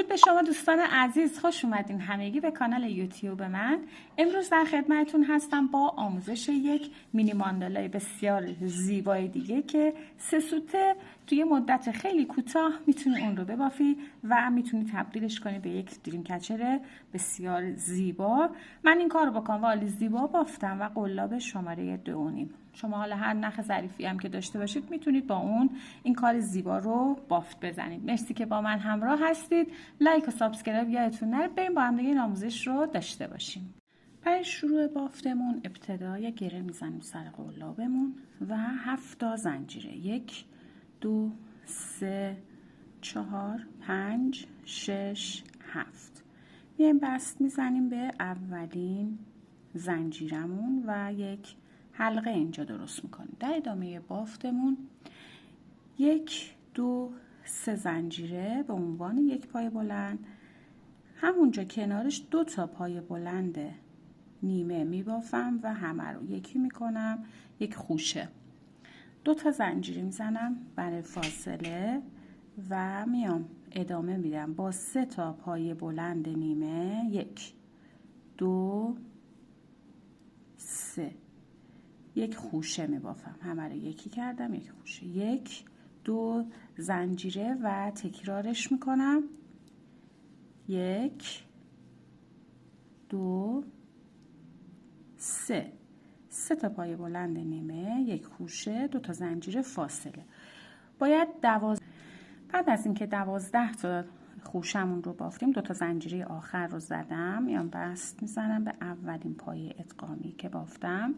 درود به شما دوستان عزیز، خوش اومدین همگی به کانال یوتیوب من. امروز در خدمتتون هستم با آموزش یک مینی ماندالای بسیار زیبای دیگه که 3 سوته توی مدت خیلی کوتاه میتونی اون رو ببافی و میتونی تبدیلش کنی به یک دریم کچر بسیار زیبا. من این کار رو با کانوال زیبا بافتم و قلاب شماره 2.5. شما حالا هر نخ ظریفی هم که داشته باشید میتونید با اون این کار زیبا رو بافت بزنید. مرسی که با من همراه هستید. لایک و سابسکرایب یادتون نره. بریم با هم دیگه این آموزش رو داشته باشیم. برای شروع بافتمون ابتدا یک گره میزنیم سر قلابمون و 7 تا زنجیره. 1 2 3 4 5 6 7 میایم بست میزنیم به اولین زنجیرمون و یک حلقه اینجا درست میکنیم. در ادامه بافتمون 1 2 3 زنجیره به عنوان یک پای بلند، همونجا کنارش 2 تا پای بلند نیمه میبافم و همه رو یکی میکنم یک خوشه. 2 تا زنجیره میزنم برای فاصله و میام ادامه میدم با 3 تا پای بلند نیمه. 1 2 3 یک خوشه میبافم، همه رو یکی کردم یک خوشه. 1 2 زنجیره و تکرارش میکنم. 1 2 3 3 تا پای بلند نیمه، یک خوشه، 2 تا زنجیره فاصله. باید بعد از اینکه 12 تا خوشمون رو بافتیم 2 تا زنجیره آخر رو زدم، میام بست میزنم به اولین پای ادغامی که بافتم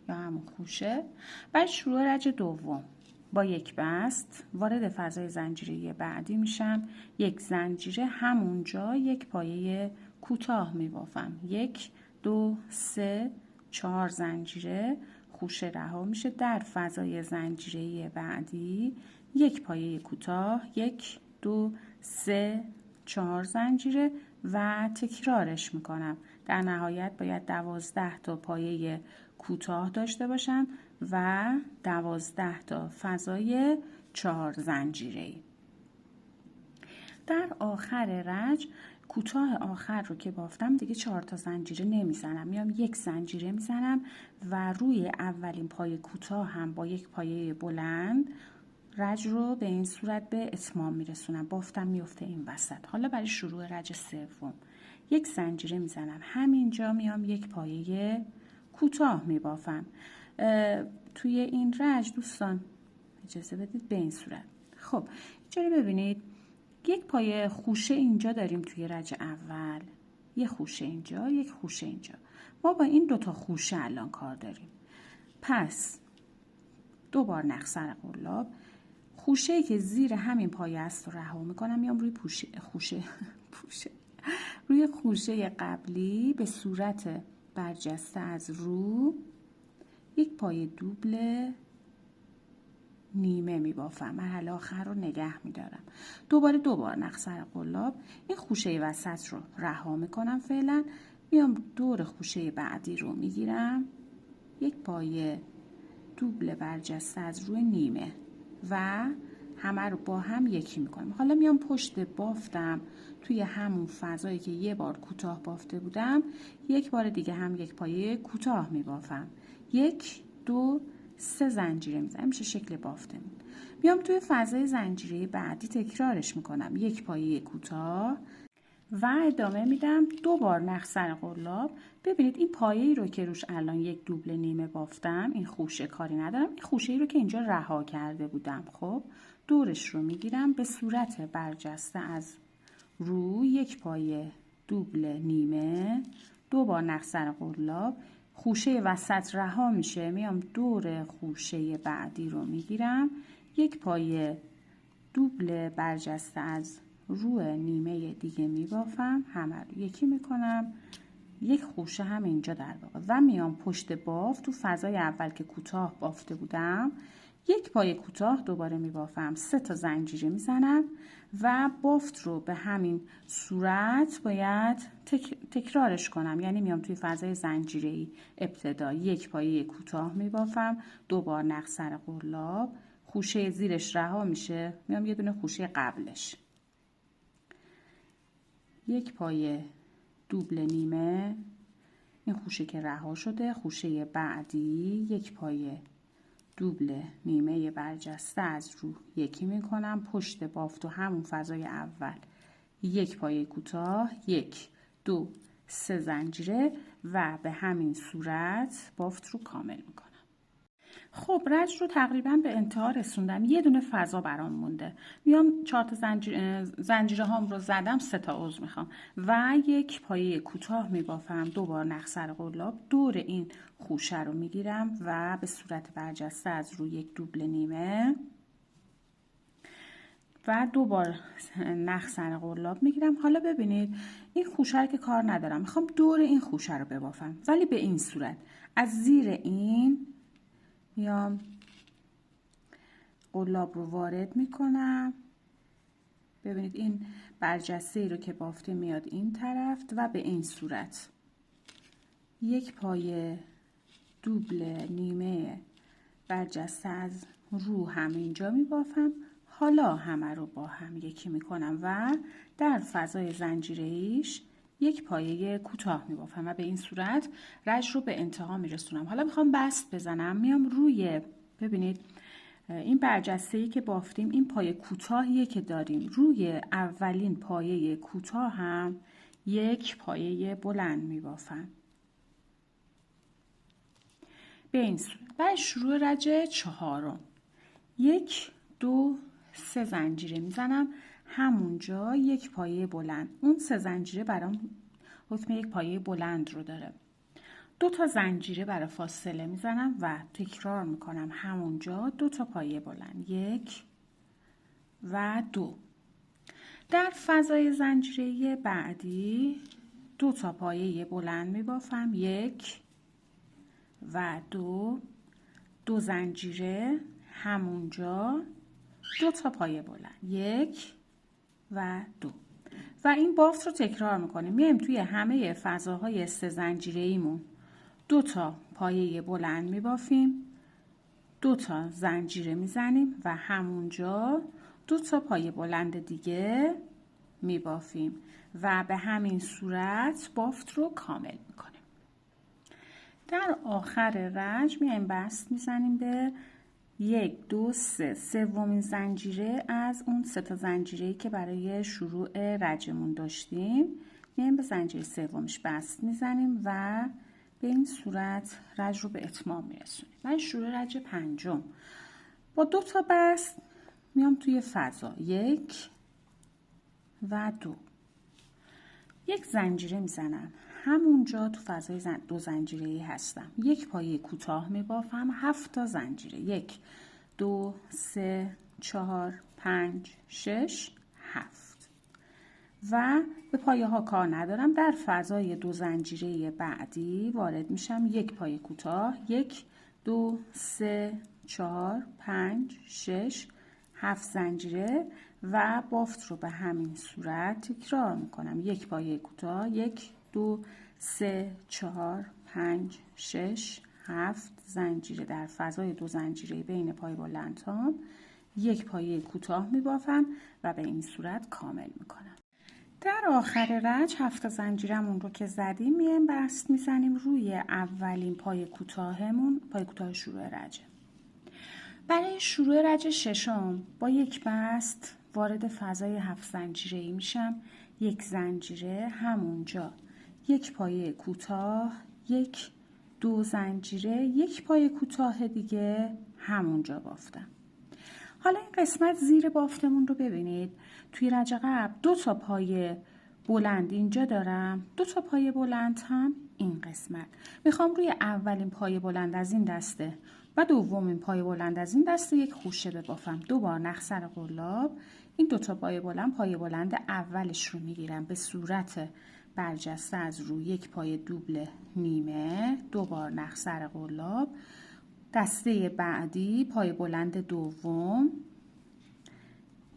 یا همون خوشه. بعد شروع رج دوم با یک بست وارد فضای زنجیره بعدی میشم. یک زنجیره همونجا یک پایه کوتاه میبافم. 1 2 3 4 زنجیره، خوشه رها میشه. در فضای زنجیره بعدی یک پایه کوتاه، 1 2 3 4 زنجیره و تکرارش میکنم. در نهایت باید 12 تا پایه کوتاه داشته باشم و 12 تا فضای 4 زنجیره‌ای. در آخر رج کوتاه آخر رو که بافتم دیگه 4 تا زنجیره نمیزنم، میام یک زنجیره میزنم و روی اولین پای کوتاه هم با یک پایه بلند رج رو به این صورت به اتمام میرسونم. بافتم میفته این وسط. حالا برای شروع رج سوم یک زنجیره میزنم، همینجا میام یک پایه کوتاه میبافم. توی این رج دوستان اجازه بدید به این صورت. خب اینجا ببینید یک پایه خوشه اینجا داریم توی رج اول، یک خوشه اینجا، یک خوشه اینجا. ما با این 2 تا خوشه الان کار داریم. پس 2 بار نخ سر قلاب، خوشه‌ای که زیر همین پایه است رو رها میکنم، میام روی روی خوشه قبلی به صورت برجسته از رو یک پایه دوبل نیمه میبافم. مرحله آخر رو نگه میدارم. دوباره 2 بار نخ سر قلاب، این خوشه وسط رو رها میکنم فعلا. میام دور خوشه بعدی رو میگیرم، یک پایه دوبل برجسته از روی نیمه و همه رو با هم یکی میکنم. حالا میام پشت بافتم توی همون فضایی که یه بار کوتاه بافته بودم، یک بار دیگه هم یک پایه کوتاه میبافم. 1 2 3 زنجیره میزنم، میشه شکل بافتمون. میام توی فضای زنجیره بعدی تکرارش میکنم، یک پایه کوتاه و ادامه میدم. 2 بار نخ سر قلاب. ببینید این پایه‌ای رو که روش الان یک دوبل نیمه بافتم، این خوشه کاری ندارم، این خوشه‌ای رو که اینجا رها کرده بودم، خب دورش رو میگیرم به صورت برجسته از رو یک پایه دوبل نیمه، 2 بار نخ سر قلاب، خوشه وسط رها میشه، میام دور خوشه بعدی رو میگیرم، یک پایه دوبل برجسته از رو نیمه دیگه میبافم، همه رو یکی میکنم، یک خوشه هم اینجا در واقع و میام پشت بافت تو فضای اول که کوتاه بافته بودم یک پایه کوتاه دوباره میبافم، 3 تا زنجیره میزنم و بافت رو به همین صورت باید تکرارش کنم. یعنی میام توی فضای زنجیره‌ای ابتدا یک پایه کوتاه میبافم، 2 بار نخ سر قلاب، خوشه زیرش رها میشه، میام یه دونه خوشه قبلش یک پایه دوبل نیمه، این خوشه که رها شده، خوشه بعدی یک پایه دوبل نیمه برجسته از رو یکی میکنم، پشت بافت و همون فضای اول یک پایه کوتاه، 1 2 3 زنجیره و به همین صورت بافت رو کامل میکنم. خب رج رو تقریبا به انتها رسوندم، یه دونه فضا برام مونده، میام 4 تا زنجیره هام رو زدم، 3 تا عضو میخوام و یک پایه کوتاه میبافم، 2 بار نخسر قلاب دور این خوشه رو میگیرم و به صورت برجسته از روی یک دوبل نیمه و 2 بار نخسر قلاب میگیرم. حالا ببینید این خوشه رو که کار ندارم، میخوام دور این خوشه رو ببافم، ولی به این صورت از زیر این میام قلاب رو وارد میکنم. ببینید این برجسته رو که بافته میاد این طرف و به این صورت یک پایه دوبل نیمه برجسته از رو همینجا میبافم. حالا همه رو با هم یکی میکنم و در فضای زنجیره‌ایش یک پایه کوتاه میبافم و به این صورت رج رو به انتها میرسونم. حالا میخوام بست بزنم، میام روی، ببینید این برجسته‌ای که بافتیم این پایه کوتاهیه که داریم، روی اولین پایه کوتاه هم یک پایه بلند میبافم به این صورت. برای شروع رج 4، 1 2 3 زنجیره میزنم، همونجا یک پایه بلند، اون 3 زنجیره برام حکم یک پایه بلند رو داره. 2 تا زنجیره برای فاصله میزنم و تکرار میکنم همونجا 2 تا پایه بلند، 1 و 2. در فضای زنجیره بعدی 2 تا پایه بلند میبافم، 1 و 2 زنجیره همونجا 2 تا پایه بلند، 1 و 2 و این بافت رو تکرار میکنیم. میایم توی همه فضاهای 3 زنجیره‌ایمون 2 تا پایه بلند میبافیم، 2 تا زنجیره میزنیم و همونجا 2 تا پایه بلند دیگه میبافیم و به همین صورت بافت رو کامل میکنیم. در آخر رج میایم بست میزنیم به 1 2 3 سومین زنجیره از اون 3 تا زنجیره‌ای که برای شروع رجمون داشتیم، میایم به زنجیره سومش بست میزنیم و به این صورت رج رو به اتمام میرسونیم. من شروع رج 5 با 2 تا بست میام توی فضا 1 و 2، یک زنجیره میزنم، همونجا تو فضای 2 زنجیره‌ای هستم، یک پایه کوتاه میبافم، 7 تا زنجیره، 1 2 3 4 5 6 7 و به پایه ها کار ندارم. در فضای 2 زنجیره بعدی وارد میشم، یک پایه کوتاه، 1 2 3 4 5 6 7 زنجیره و بافت رو به همین صورت تکرار میکنم، یک پایه کوتاه، 1 2 3 4 5 6 7 زنجیره. در فضای 2 زنجیره بین پای بلندام یک پایه کوتاه میبافم و به این صورت کامل میکنم. در آخر رج 7 زنجیرمون رو که زدیم میایم بست میزنیم روی اولین پای کوتاهمون، پای کوتاه شروع رج. برای شروع رج 6 با یک بست وارد فضای 7 زنجیره‌ای میشم، یک زنجیره همونجا، یک پایه کوتاه، 1 2 زنجیره، یک پایه کوتاه دیگه همونجا بافتم. حالا این قسمت زیر بافتمون رو ببینید، توی رج قبل 2 تا پایه بلند اینجا دارم، 2 تا پایه بلند هم این قسمت. میخوام روی اولین پایه بلند از این دسته و دومین پایه بلند از این دسته یک خوشه ببافم، 2 بار نخسر قلاب، این 2 تا پایه بلند اولش رو میگیرم به صورت برجسته از رو یک پایه دوبل نیمه، 2 بار نخسر قلاب، دسته بعدی پایه بلند دوم،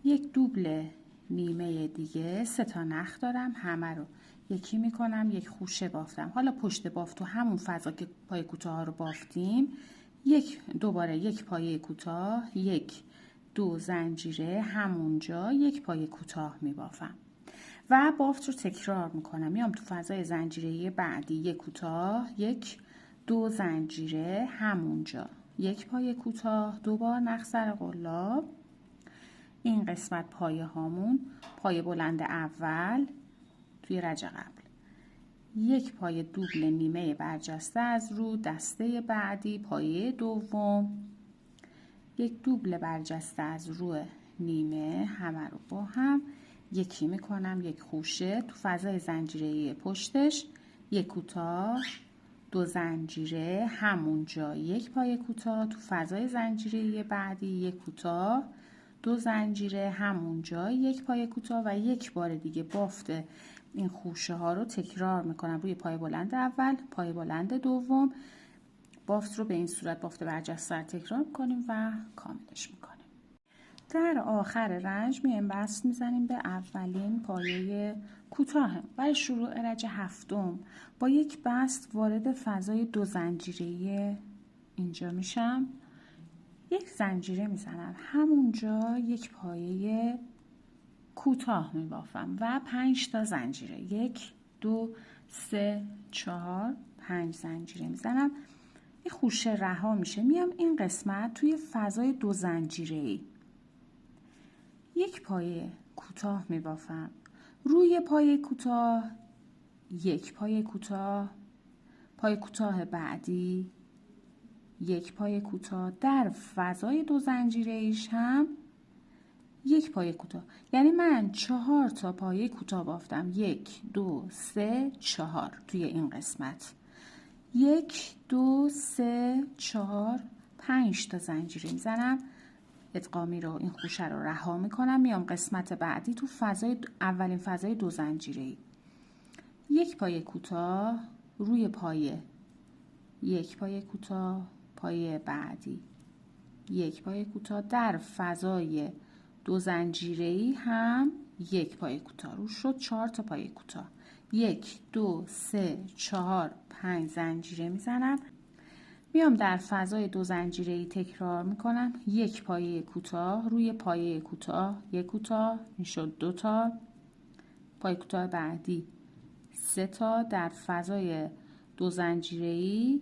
یک دوبل نیمه دیگه، 3 تا نخ دارم، همه رو یکی میکنم، یک خوشه بافتم. حالا پشت بافت و همون فضا که پایه کوتاه رو بافتیم، دوباره یک پایه کوتاه، 1 2 زنجیره همونجا یک پایه کوتاه میبافم و بافت رو تکرار میکنم. میام تو فضای زنجیره‌ای بعدی یک کوتاه، یک دو زنجیره همونجا، یک پای کوتاه، دوبار نخ سر قلاب. این قسمت پایه هامون پایه بلند اول توی رج قبل، یک پایه دوبل نیمه برجسته از رو دسته بعدی پایه دوم، یک دوبل برجسته از رو نیمه، همه رو با هم یکی میکنم، یک خوشه تو فضای زنجیره‌ای پشتش، یک کوتاه، دو زنجیره همونجا، یک پای کوتاه تو فضای زنجیره‌ای بعدی، یک کوتاه، دو زنجیره همونجا، یک پای کوتاه و یک بار دیگه بافت این خوشه ها رو تکرار میکنم روی پای بلند اول، پای بلند دوم. بافت رو به این صورت بافت برجسته تکرار میکنیم و کاملش میکنیم. در آخر رنج میایم بست میزنیم به اولین پایه کوتاه. برای شروع رنج هفتم با یک بست وارد فضای دو زنجیره اینجا میشم، یک زنجیره میزنم، همونجا یک پایه کوتاه میبافم و 5 تا زنجیره، 1 2 3 4 5 زنجیره میزنم. این خوشه رها میشه. میام این قسمت توی فضای دو زنجیره‌ای یک پایه کوتاه میبافم، روی پایه کوتاه یک پایه کوتاه، پایه کوتاه بعدی یک پایه کوتاه، در فضای دو زنجیره‌ایش هم یک پایه کوتاه. یعنی من 4 تا پایه کوتاه بافتم، 1 2 3 4 توی این قسمت، 1 2 3 4 5 تا زنجیره میزنم، ادغامی رو این خوشه رو رها میکنم. میام قسمت بعدی تو فضای اولین فضای دو زنجیره‌ای، یک پایه کوتاه، روی پایه یک پایه کوتاه، پایه بعدی یک پایه کوتاه، در فضای دو زنجیره‌ای هم یک پایه کوتاه، روش شد 4 تا پایه کوتاه، 1 2 3 4 5 زنجیره میزنم. میام در فضای دو زنجیره‌ای تکرار میکنم، یک پایه کوتاه، روی پایه کوتاه یک کوتاه، این شد 2 تا، پایه کوتاه بعدی 3 تا، در فضای دو زنجیره‌ای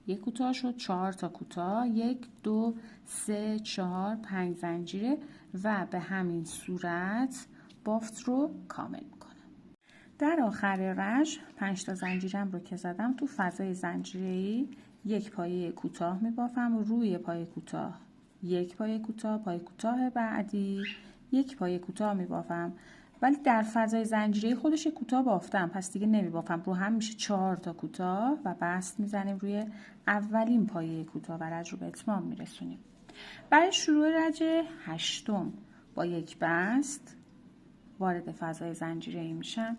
یک کوتاه شد 4 تا کوتاه، 1 2 3 4 5 زنجیره و به همین صورت بافت رو کامل میکنم. در آخر رنج 5 تا زنجیرم رو که زدم تو فضای زنجیره‌ای یک پایه کوتاه میبافم، روی پایه کوتاه یک پایه کوتاه، پایه کوتاه بعدی یک پایه کوتاه میبافم، ولی در فضای زنجیره‌ای خودش کوتاه بافتم، پس دیگه نمیبافم، رو هم میشه 4 تا کوتاه و بست میزنیم روی اولین پایه کوتاه و رنج رو به اتمام میرسونیم. برای شروع رنج هشتم با یک بست وارد فضای زنجیره‌ای میشم،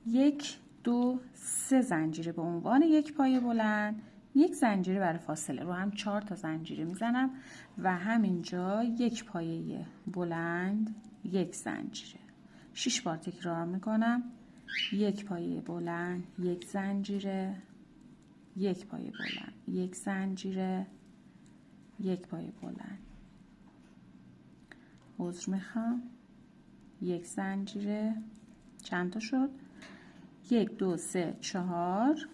1 2 3 زنجیره به عنوان یک پایه بلند، یک زنجیره برای فاصله، رو هم 4 تا زنجیره میزنم و همینجا یک پایه بلند یک زنجیره، 6 بار تکرار میکنم، یک پایه بلند یک زنجیره، یک پایه بلند یک زنجیره، یک پایه بلند، عذر میخوام، یک زنجیره، چند تا شد؟ 1 2 3 4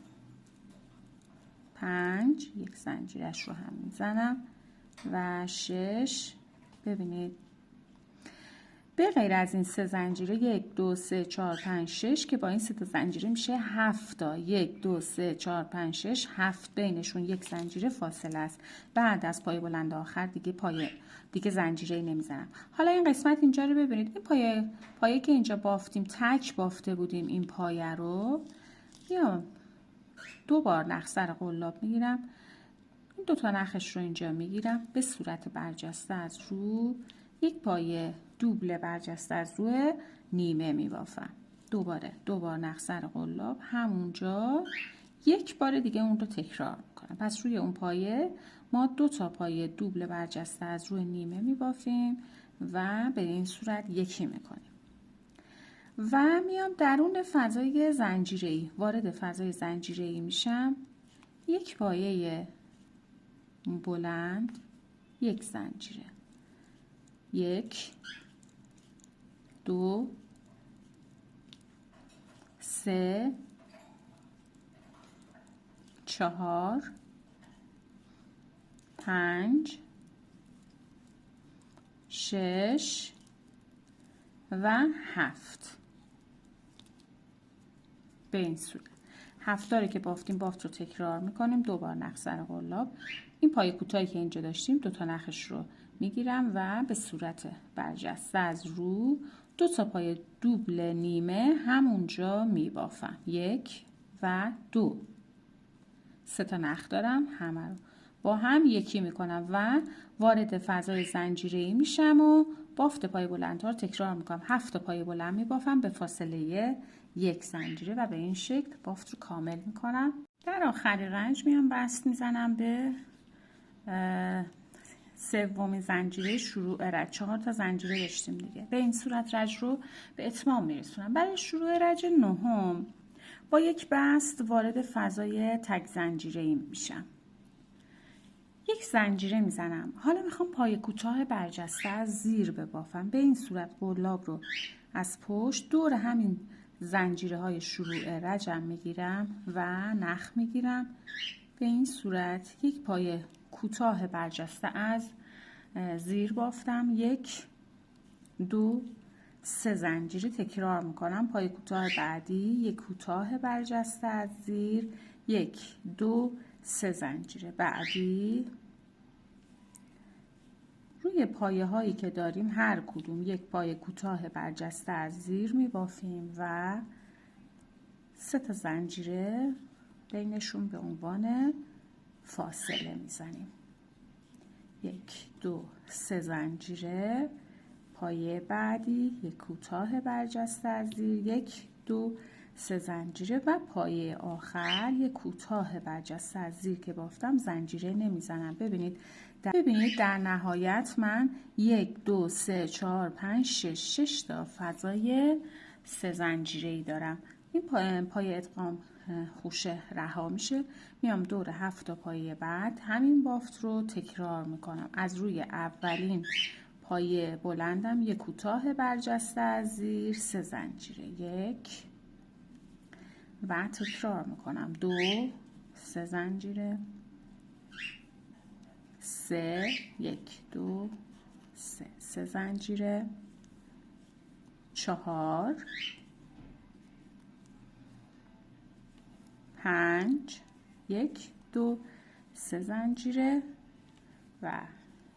5 یک زنجیرش رو هم میزنم و 6. ببینید به غیر از این 3 زنجیره 1 2 3 4 5 6 که با این 3 تا زنجیره میشه 7 تا، 1 2 3 4 5 6 7 بینشون یک زنجیره فاصله است. بعد از پایه بلند آخر دیگه زنجیره نمیزنم. حالا این قسمت اینجا رو ببینید، این پایه که اینجا بافتیم تک بافته بودیم، این پایه رو میام 2 بار نخ سر قلاب میگیرم، این 2 تا نخش رو اینجا میگیرم به صورت برجسته از رو، یک پایه دوبل برجسته از روی نیمه میبافم، دوباره 2 بار نخ سر قلاب، همونجا یک بار دیگه اون رو تکرار میکنم. پس روی اون پایه ما 2 تا پایه دوبل برجسته از روی نیمه میبافیم و به این صورت یکی میکنیم و میام درون فضای زنجیره‌ای وارد فضای زنجیره‌ای میشم، یک پایه بلند یک زنجیره، 1 2 3 4 5 6 و 7. به این صورت 7 رو که بافتیم بافت رو تکرار میکنیم. دوبار نخ سر قلاب. این پای کوتاهی که اینجا داشتیم 2 تا نخش رو میگیرم و به صورت برجسته از رو 2 تا پای دوبل نیمه همونجا میبافم. 1 و 2. 3 تا نخ دارم، همه رو با هم یکی میکنم و وارد فضای زنجیره‌ای میشم و بافت پای بلندها رو تکرار میکنم. 7 تا پای بلند میبافم به فاصله 1 زنجیره و به این شکل بافت رو کامل میکنم. در آخر رنج میام بست میزنم به سومین زنجیره شروع رج. 4 تا زنجیره داشتیم دیگه. به این صورت رج رو به اتمام میرسونم. برای شروع رج نهم با یک بست وارد فضای تک زنجیره‌ای میشم. 1 زنجیره میزنم. حالا میخوام پای کوتاه برجسته از زیر ببافم. به این صورت قلاب رو از پشت دور همین زنجیره های شروع رجم میگیرم و نخ میگیرم. به این صورت 1 پای کوتاه برجسته از زیر بافتم. 1 2 3 زنجیره تکرار میکنم. پای کوتاه بعدی 1 کوتاه برجسته از زیر 1 2 3 زنجیره بعدی. روی پایه هایی که داریم هر کدوم 1 پای کوتاه برجسته از زیر میبافیم و 3 تا زنجیره بینشون به عنوان فاصله میزنیم. 1 2 3 زنجیره پایه بعدی 1 کوتاه برجسته از زیر 1 2 3 زنجیره و پایه آخر 1 کوتاه برجسته از زیر که بافتم زنجیره نمیزنم. ببینید در نهایت من 1 2 3 4 5 6 تا فضای 3 زنجیره‌ای دارم. این پای ادغام خوشه رها میشه. میام دور 7 تا پایه بعد همین بافت رو تکرار میکنم. از روی اولین پایه بلندم 1 کوتاه برجسته از زیر 3 زنجیره 1 و تکرار میکنم 2 3 زنجیره 3 1 2 3 زنجیره 4 5 1 2 3 زنجیره و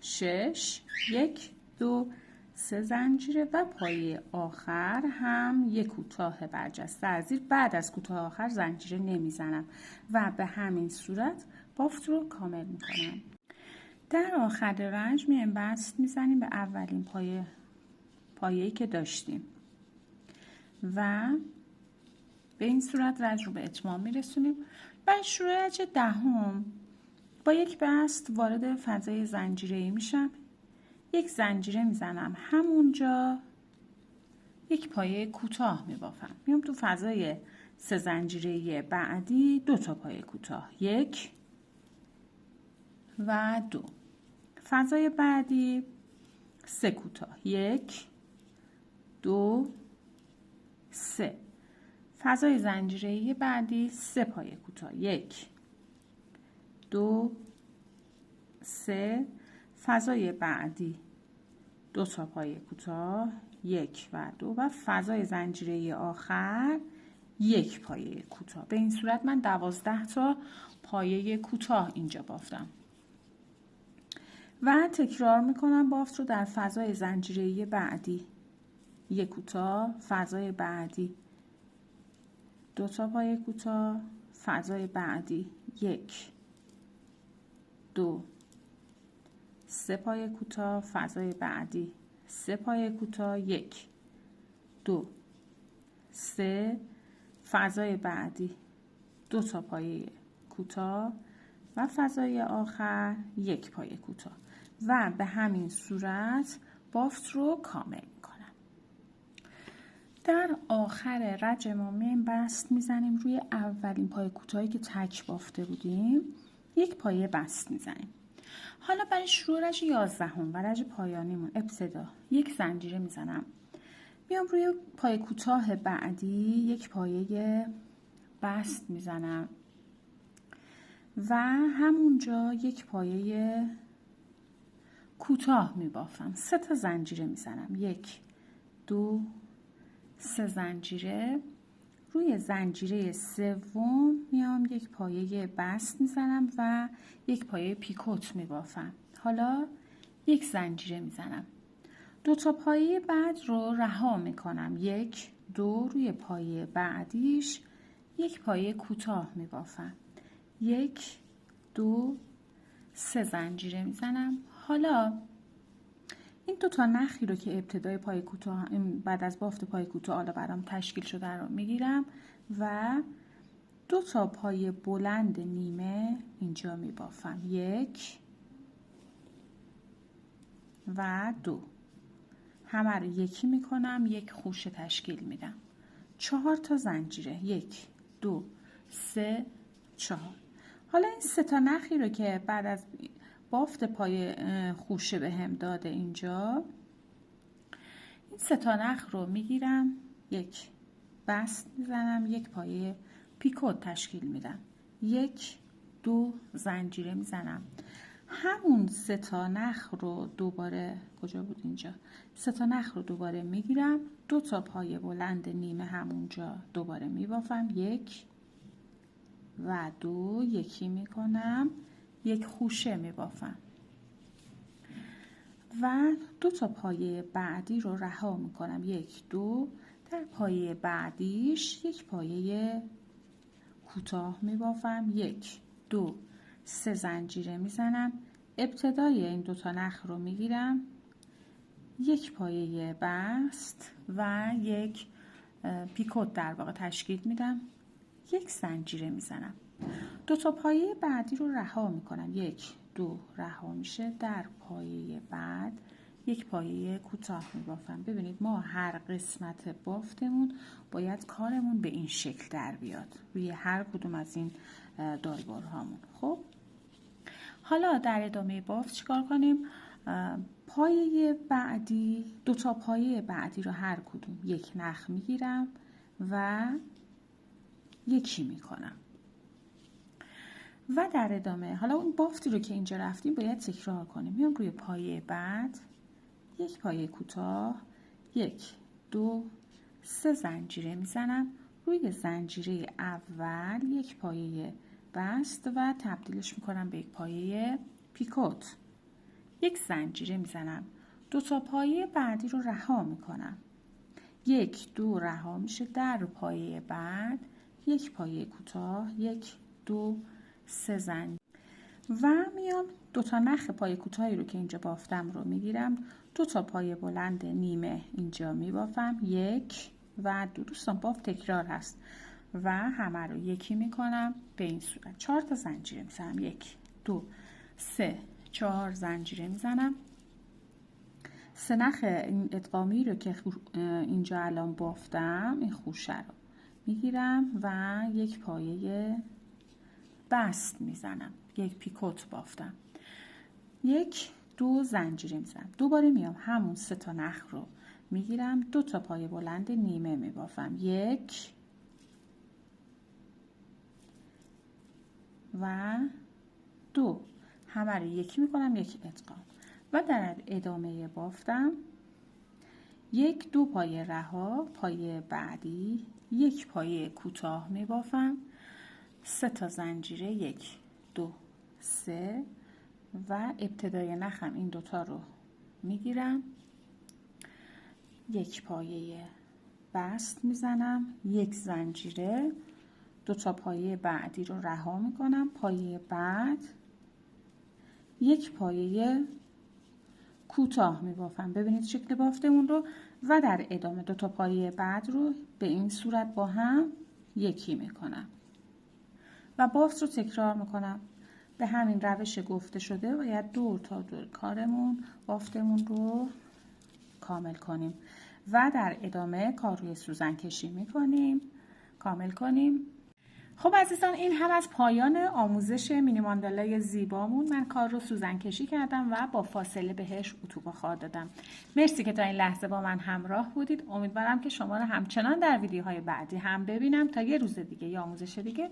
6 1 2 3 زنجیره و پایه آخر هم 1 کوتاه برجسته از زیر. بعد از کوتاه آخر زنجیره نمیزنم و به همین صورت بافت رو کامل میکنم. در آخر رنج میایم بست میزنیم به اولین پایه‌ای که داشتیم و به این صورت رنج رو به اتمام میرسونیم. بعد شروع رنج دهم با 1 بست وارد فضای زنجیره‌ای میشم. 1 زنجیره میزنم همونجا 1 پایه کوتاه میبافم. میام تو فضای 3 زنجیره‌ای بعدی 2 تا پایه کوتاه 1 و 2. فضای بعدی 3 کوتاه 1 2 3. فضای زنجیره‌ای بعدی 3 پایه کوتاه 1 2 3. فضای بعدی 2 تا پایه کوتاه 1 و 2 و فضای زنجیره‌ای آخر 1 پایه کوتاه. به این صورت من 12 تا پایه کوتاه اینجا بافتم و تکرار میکنم بافت رو در فضای زنجیره‌ای بعدی 1 کوتاه، فضای بعدی 2 تا پایه کوتاه، فضای بعدی 1 2 3 پایه کوتاه، فضای بعدی 3 پایه کوتاه 1 2 3. فضای بعدی 2 تا پایه کوتاه و فضای آخر 1 پایه کوتاه و به همین صورت بافت رو کامل میکنم. در آخر رج ما میایم بست میزنیم روی اولین پایه کوتاهی که تک بافته بودیم 1 پایه بست میزنیم. حالا برای شروع رج 11 و رج پایانیمون ابتدا 1 زنجیره میزنم میام روی پای کوتاه بعدی یک پایه بست میزنم و همونجا یک پایه کوتاه میبافم. 3 تا زنجیره میزنم. 1 2 3 زنجیره. روی زنجیره سوم میام یک پایه بست میزنم و یک پایه پیکوت میبافم. حالا یک زنجیره میزنم. 2 تا پایه بعد رو رها میکنم. 1 2 روی پایه بعدیش یک پایه کوتاه میبافم. 1 2 3 زنجیره میزنم. حالا این 2 تا نخی رو که ابتدای پای کوتاه بعد از بافت پای کوتاه حالا برام تشکیل شده رو میگیرم و 2 تا پای بلند نیمه اینجا میبافم. 1 و 2. همه رو یکی میکنم، یک خوشه تشکیل میدم. 4 تا زنجیره. 1 2 3 4. حالا این 3 تا نخی رو که بعد از بافت پای خوشه به هم داده اینجا، این 3 تا نخ رو میگیرم، یک بست میزنم، یک پایه پیکوت تشکیل میدم. 1 2 زنجیره میزنم. همون 3 تا نخ رو دوباره کجا بود اینجا؟ 3 تا نخ رو دوباره میگیرم، 2 تا پایه بلند نیمه همونجا دوباره میبافم. 1 و 2 یکی میکنم، یک خوشه میبافم و 2 تا پایه بعدی رو رها میکنم. 1 2. در پایه بعدیش یک پایه کوتاه میبافم. 1 2 3 زنجیره میزنم. ابتدای این 2 تا نخ رو میگیرم، یک پایه بست و یک پیکوت در واقع تشکیل میدم. یک زنجیره میزنم. 2 تا پایه بعدی رو رها میکنم. 1 2 رها میشه. در پایه بعد یک پایه کوتاه میبافم. ببینید ما هر قسمت بافتمون باید کارمون به این شکل در بیاد روی هر کدوم از این دالبارهامون. خب حالا در ادامه بافت چیکار کنیم؟ پایه بعدی، 2 تا پایه بعدی رو هر کدوم یک نخ میگیرم و یکی میکنم و در ادامه حالا اون بافتی رو که اینجا رفتیم باید تکرار کنیم. میام روی پایه بعد یک پایه کوتاه، 1 2 3 زنجیره میزنم. روی زنجیره اول یک پایه بست و تبدیلش میکنم به یک پایه پیکوت. یک زنجیره میزنم. 2 تا پایه بعدی رو رها میکنم. 1 2 رها میشه. در پایه بعد یک پایه کوتاه، 1 2 3 زنجیره و میام 2 تا نخ پایه کوتاهی رو که اینجا بافتم رو میگیرم، 2 تا پایه بلند نیمه اینجا میبافم. 1 و 2. دوستان بافت تکرار هست و همه رو یکی میکنم به این صورت. 4 تا زنجیره میزنم. 1 2 3 4 زنجیره میزنم. 3 نخ این ادغامی رو که اینجا الان بافتم، این خوشه رو میگیرم و یک پایه بست میزنم. یک پیکوت بافتم. 1 2 زنجیره میزنم. دوباره میام همون 3 تا نخ رو میگیرم، 2 تا پایه بلند نیمه میبافم. 1 و 2. همه رو یکی میکنم، یک ادغام و در ادامه بافتم 1 2 پایه رها، پایه بعدی یک پایه کوتاه میبافم. 3 تا زنجیره، 1 2 3 و ابتدای نخم این 2 تا رو میگیرم، یک پایه بست میزنم، یک زنجیره، 2 تا پایه بعدی رو رها میکنم. پایه بعد یک پایه کوتاه میبافم. ببینید شکل بافتمون رو و در ادامه 2 تا پایه بعد رو به این صورت با هم یکی میکنم و بافت رو تکرار میکنم. به همین روش گفته شده باید دور تا دور کارمون بافتمون رو کامل کنیم و در ادامه کار روی سوزن کشی میکنیم، کامل کنیم. خب عزیزان، این هم از پایان آموزش مینی ماندالای زیبامون. من کار رو سوزن کشی کردم و با فاصله بهش اتو بخار دادم. مرسی که تا این لحظه با من همراه بودید. امیدوارم که شما رو همچنان در ویدیوهای بعدی هم ببینم. تا یه روز دیگه یا آموزش دیگه